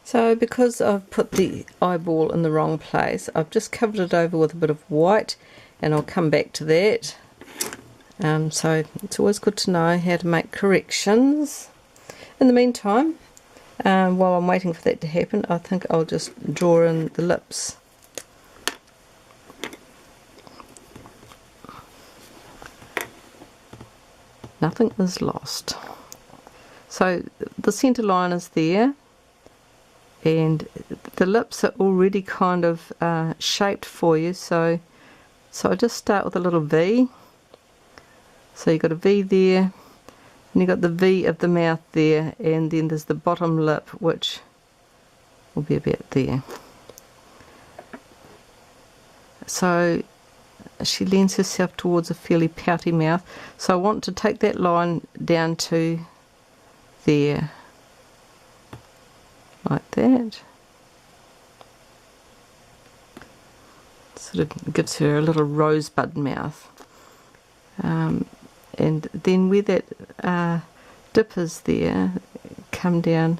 So because I've put the eyeball in the wrong place, I've just covered it over with a bit of white, and I'll come back to that. So it's always good to know how to make corrections. In the meantime, while I'm waiting for that to happen, I think I'll just draw in the lips. Nothing is lost. So the centre line is there, and the lips are already kind of shaped for you, so I just start with a little V. So you've got a V there, and you've got the V of the mouth there, and then there's the bottom lip, which will be about there. So she lends herself towards a fairly pouty mouth, so I want to take that line down to there, like that. Sort of gives her a little rosebud mouth. And then where that dip is there, come down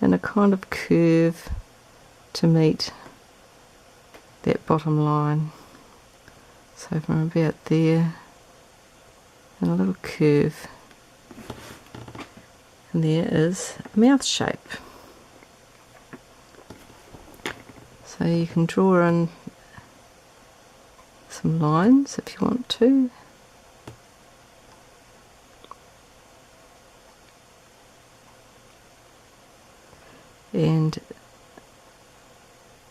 in a kind of curve to meet that bottom line. So from about there, and a little curve, and there is a mouth shape. So you can draw in some lines if you want to. And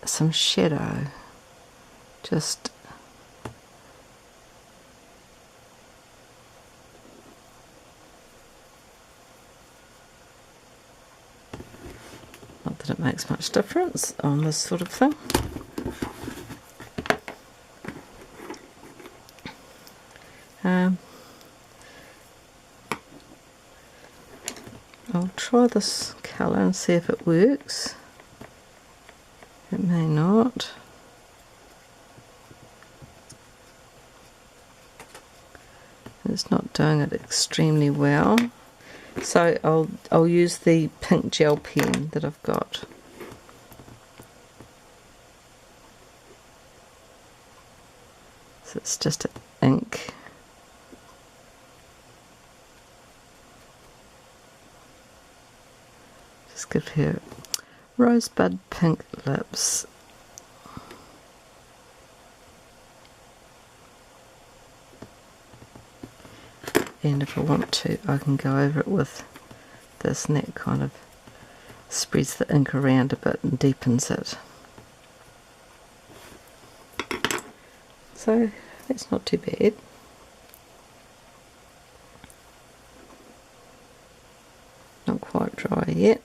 some shadow, just not that it makes much difference on this sort of thing. I'll try this colour and see if it works. It may not. It's not doing it extremely well. So I'll use the pink gel pen that I've got. So it's just ink. Just give her rosebud pink lips. And if I want to, I can go over it with this, and that kind of spreads the ink around a bit and deepens it. So that's not too bad. Not quite dry yet.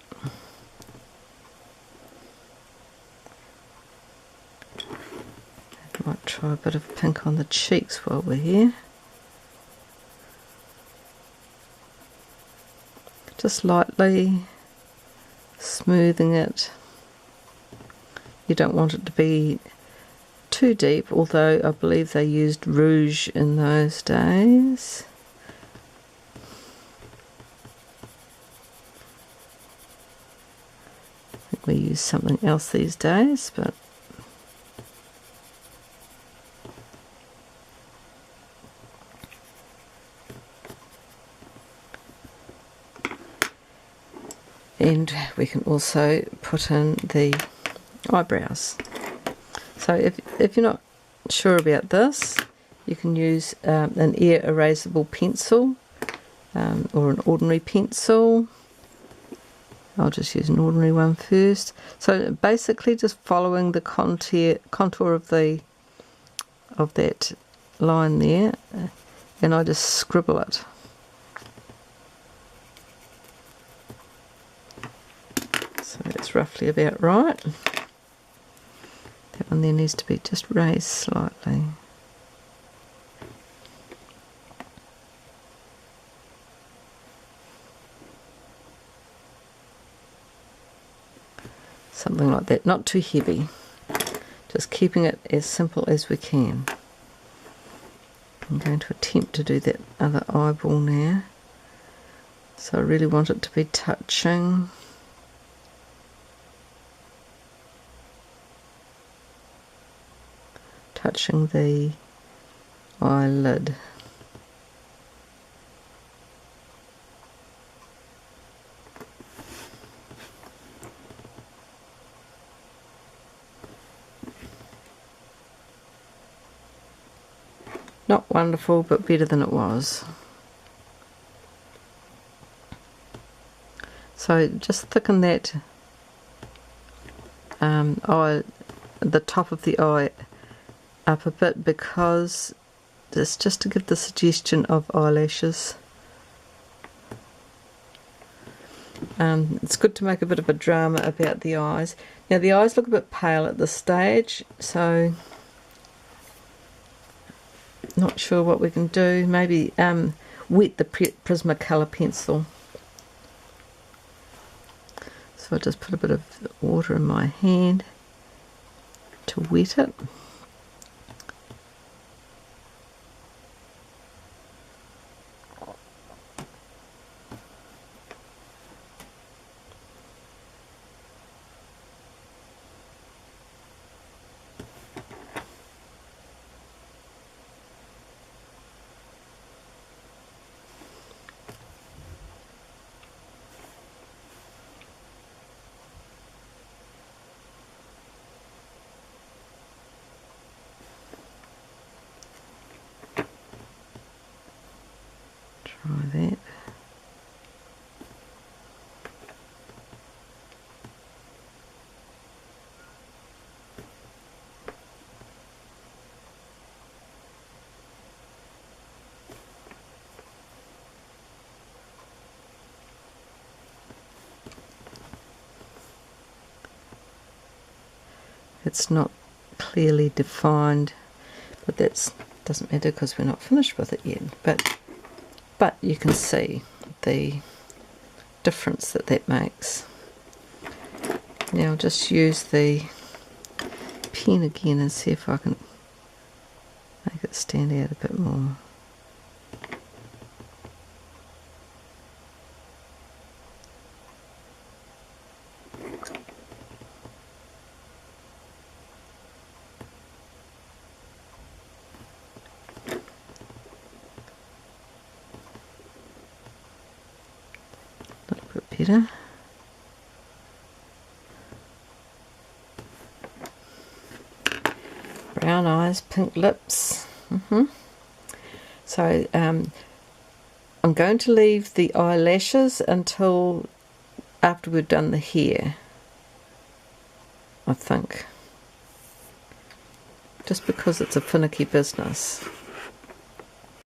Might try a bit of pink on the cheeks while we're here. Just lightly smoothing it. You don't want it to be too deep, although I believe they used rouge in those days. I think we use something else these days, but and we can also put in the eyebrows. So if you're not sure about this, you can use an air erasable pencil or an ordinary pencil. I'll just use an ordinary one first. So basically just following the contour of that line there, and I just scribble it. So that's roughly about right. That one there needs to be just raised slightly. Something like that, not too heavy. Just keeping it as simple as we can. I'm going to attempt to do that other eyeball now. So I really want it to be touching. touching the eyelid. Not wonderful, but better than it was. So just thicken that eye, the top of the eye up a bit, because it's just to give the suggestion of eyelashes. It's good to make a bit of a drama about the eyes. Now the eyes look a bit pale at this stage, so not sure what we can do. Maybe wet the Prismacolor pencil. So I just put a bit of water in my hand to wet it. Try that. It's not clearly defined, but that doesn't matter because we're not finished with it yet. But you can see the difference that makes. Now I'll just use the pen again and see if I can make it stand out a bit more. A little bit better. Brown eyes, pink lips. So I'm going to leave the eyelashes until after we've done the hair, I think, just because it's a finicky business.